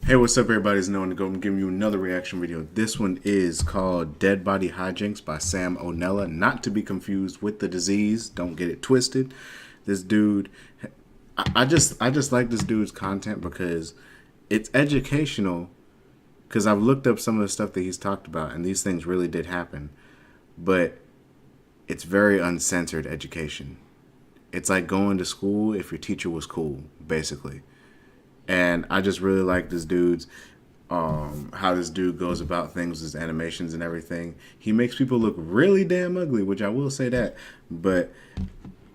Hey, what's up, everybody? It's Noah to go. I'm giving you another reaction video. This one is called Dead Body Hijinks by Sam O'Nella, not to be confused with the disease. Don't get it twisted. This dude, I just like this dude's content because it's educational. Because I've looked up some of the stuff that he's talked about, and these things really did happen. But it's very uncensored education. It's like going to school if your teacher was cool, basically. And I just really like this dude's how this dude goes about things, his animations and everything. He makes people look really damn ugly, which I will say that. But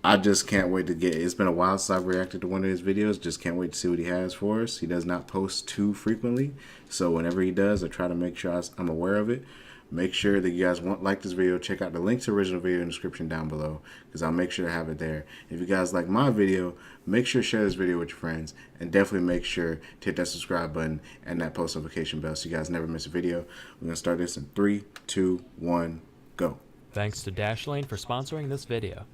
I just can't wait to get. It's been a while since I've reacted to one of his videos. Just can't wait to see what he has for us. He does not post too frequently, so whenever he does, I try to make sure I'm aware of it. Make sure that you guys like this video. Check out the link to the original video in the description down below, because I'll make sure to have it there. If you guys like my video, make sure to share this video with your friends, and definitely make sure to hit that subscribe button and that post notification bell so you guys never miss a video. We're going to start this in 3, 2, 1, go. Thanks to Dashlane for sponsoring this video.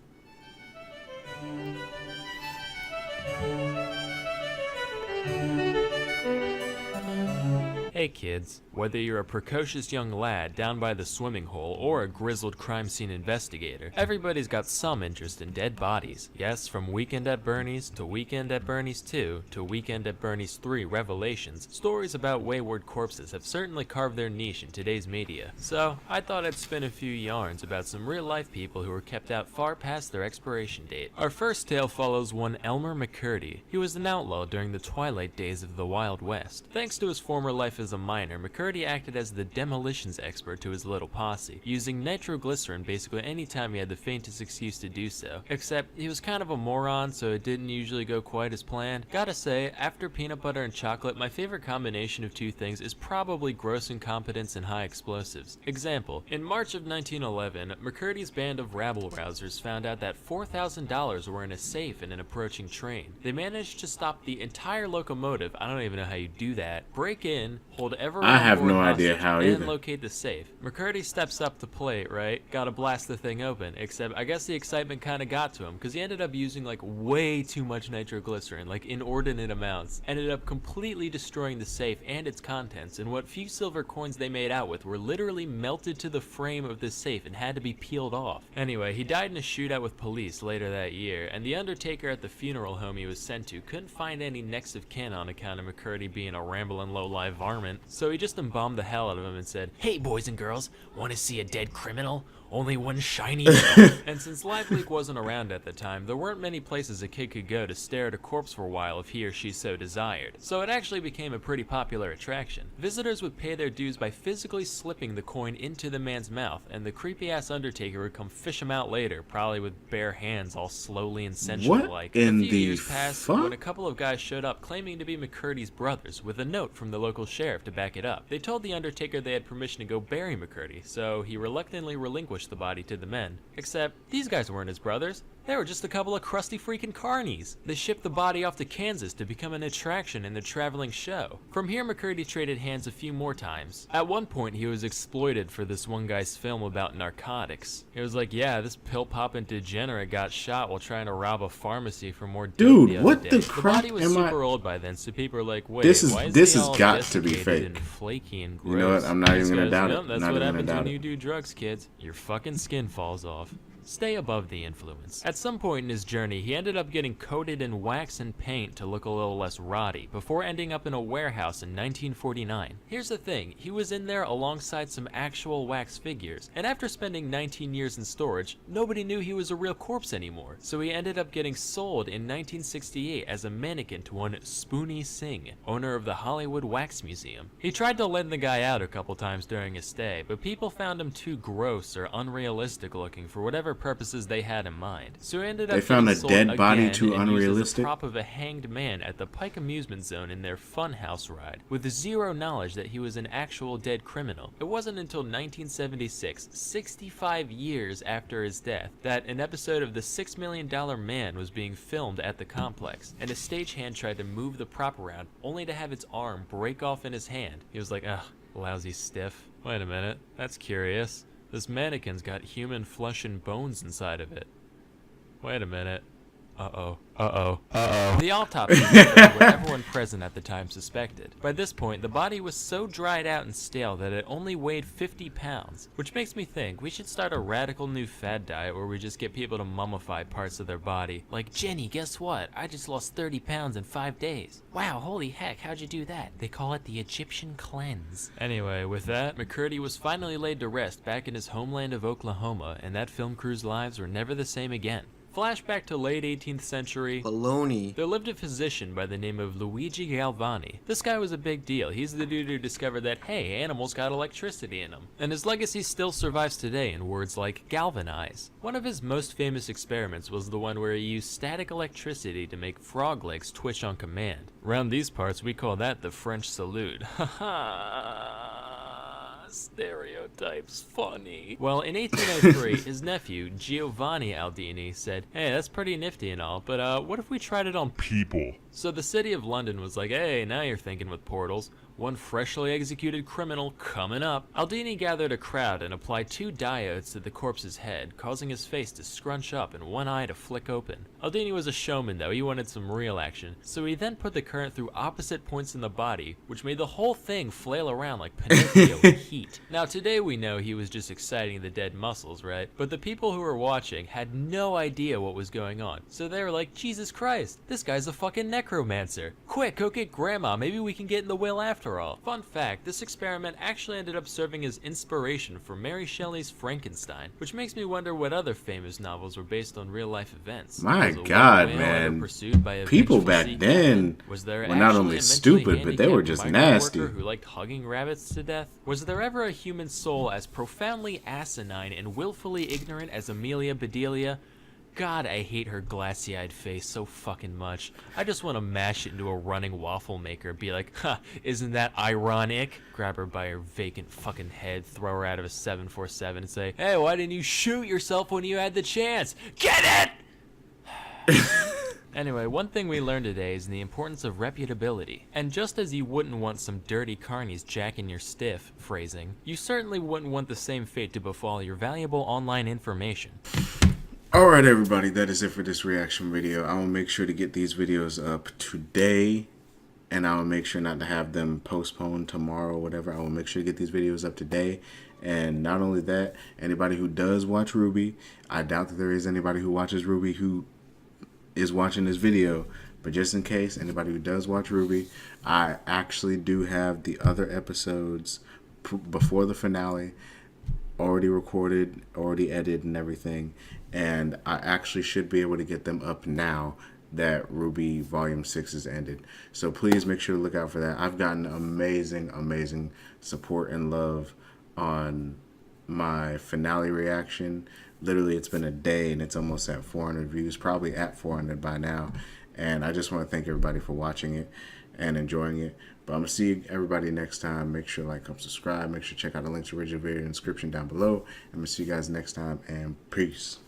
Hey kids, whether you're a precocious young lad down by the swimming hole or a grizzled crime scene investigator, everybody's got some interest in dead bodies. Yes, from Weekend at Bernie's to Weekend at Bernie's 2 to Weekend at Bernie's 3 Revelations, stories about wayward corpses have certainly carved their niche in today's media. So, I thought I'd spin a few yarns about some real-life people who were kept out far past their expiration date. Our first tale follows one Elmer McCurdy. He was an outlaw during the twilight days of the Wild West. Thanks to his former life as a miner, McCurdy acted as the demolitions expert to his little posse, using nitroglycerin basically anytime he had the faintest excuse to do so. Except, he was kind of a moron, so it didn't usually go quite as planned. Gotta say, after peanut butter and chocolate, my favorite combination of two things is probably gross incompetence and high explosives. Example, in March of 1911, McCurdy's band of rabble-rousers found out that $4,000 were in a safe in an approaching train. They managed to stop the entire locomotive, I don't even know how you do that, break in, hold everyone I have on board no idea how and either. locate the safe. McCurdy steps up to plate, right? Gotta blast the thing open, except I guess the excitement kinda got to him, because he ended up using like way too much nitroglycerin, like inordinate amounts. Ended up completely destroying the safe and its contents, and what few silver coins they made out with were literally melted to the frame of the safe and had to be peeled off. Anyway, he died in a shootout with police later that year, and the undertaker at the funeral home he was sent to couldn't find any next of kin on account of McCurdy being a rambling low-life varmint. So he just embalmed the hell out of him and said, "Hey boys and girls, want to see a dead criminal? Only one shiny." And since Live Leak wasn't around at the time, there weren't many places a kid could go to stare at a corpse for a while if he or she so desired. So it actually became a pretty popular attraction. Visitors would pay their dues by physically slipping the coin into the man's mouth, and the creepy-ass undertaker would come fish him out later, probably with bare hands all slowly and sensual-like. What in a few the years passed fuck? when a couple of guys showed up claiming to be McCurdy's brothers with a note from the local sheriff to back it up. They told the undertaker they had permission to go bury McCurdy, so he reluctantly relinquished the body to the men. Except, these guys weren't his brothers. They were just a couple of crusty freaking carnies. They shipped the body off to Kansas to become an attraction in their traveling show. From here, McCurdy traded hands a few more times. At one point, he was exploited for this one guy's film about narcotics. It was like, yeah, this pill-popping degenerate got shot while trying to rob a pharmacy for more dope Dude, the other what day. the The crap body was am I- super old by then, so people are like, wait, This why is has he all got to be desiccated fake. and flaky and gross? You know what? I'm not This even gonna goes, doubt it. "Nope, that's Not what even gonna happens doubt when it." you do drugs, kids. Your fucking skin falls off." Stay above the influence. At some point in his journey, he ended up getting coated in wax and paint to look a little less rotty, before ending up in a warehouse in 1949. Here's the thing, he was in there alongside some actual wax figures, and after spending 19 years in storage, nobody knew he was a real corpse anymore, so he ended up getting sold in 1968 as a mannequin to one Spoonie Singh, owner of the Hollywood Wax Museum. He tried to lend the guy out a couple times during his stay, but people found him too gross or unrealistic looking for whatever purposes they had in mind. So he ended up They found getting a sold dead body again too and used as a unrealistic? prop of a hanged man at the Pike Amusement Zone in their Funhouse ride, with zero knowledge that he was an actual dead criminal. It wasn't until 1976, 65 years after his death, that an episode of The $6 Million Man was being filmed at the complex, and a stagehand tried to move the prop around, only to have its arm break off in his hand. He was like, ugh, lousy stiff. Wait a minute, that's curious. This mannequin's got human flesh and bones inside of it. Wait a minute. The autopsy revealed what everyone present at the time suspected. By this point, the body was so dried out and stale that it only weighed 50 pounds, which makes me think we should start a radical new fad diet where we just get people to mummify parts of their body. Like, Jenny, guess what? I just lost 30 pounds in 5 days. Wow, holy heck, how'd you do that? They call it the Egyptian cleanse. Anyway, with that, McCurdy was finally laid to rest back in his homeland of Oklahoma, and that film crew's lives were never the same again. Flashback to late 18th century. Baloney. There lived a physician by the name of Luigi Galvani. This guy was a big deal. He's the dude who discovered that, hey, animals got electricity in them. And his legacy still survives today in words like galvanize. One of his most famous experiments was the one where he used static electricity to make frog legs twitch on command. Around these parts, we call that the French salute. Haha. Stereotypes funny. Well, in 1803, his nephew, Giovanni Aldini, said, hey, that's pretty nifty and all, but what if we tried it on people? So the city of London was like, hey, now you're thinking with portals. One freshly executed criminal coming up. Aldini gathered a crowd and applied 2 diodes to the corpse's head, causing his face to scrunch up and one eye to flick open. Aldini was a showman though, he wanted some real action, so he then put the current through opposite points in the body, which made the whole thing flail around like Pinocchio with heat. Now today we know he was just exciting the dead muscles, right? But the people who were watching had no idea what was going on, so they were like, Jesus Christ, this guy's a fucking necromancer. Quick, go get grandma, maybe we can get in the will after all. Fun fact, this experiment actually ended up serving as inspiration for Mary Shelley's Frankenstein, which makes me wonder what other famous novels were based on real life events. My God, man. People back then were not only stupid, but they were just nasty. Who liked hugging rabbits to death? Was there ever a human soul as profoundly asinine and willfully ignorant as Amelia Bedelia? God, I hate her glassy-eyed face so fucking much. I just want to mash it into a running waffle maker, be like, huh, isn't that ironic? Grab her by her vacant fucking head, throw her out of a 747 and say, hey, why didn't you shoot yourself when you had the chance? Get it? Anyway, one thing we learned today is the importance of reputability. And just as you wouldn't want some dirty carnies jacking your stiff, phrasing, you certainly wouldn't want the same fate to befall your valuable online information. Alright everybody, that is it for this reaction video. I will make sure to get these videos up today, and I will make sure not to have them postponed tomorrow or whatever. I will make sure to get these videos up today. And not only that, anybody who does watch Ruby, I doubt that there is anybody who watches Ruby who is watching this video, but just in case, anybody who does watch Ruby, I actually do have the other episodes before the finale already recorded, already edited and everything, and I actually should be able to get them up now that Ruby Volume 6 is ended. So please make sure to look out for that. I've gotten amazing support and love on my finale reaction. Literally, it's been a day and it's almost at 400 views, probably at 400 by now. And I just want to thank everybody for watching it and enjoying it. But I'm going to see everybody next time. Make sure to like, comment, subscribe. Make sure to check out the links to the original video in the description down below. I'm going to see you guys next time, and peace.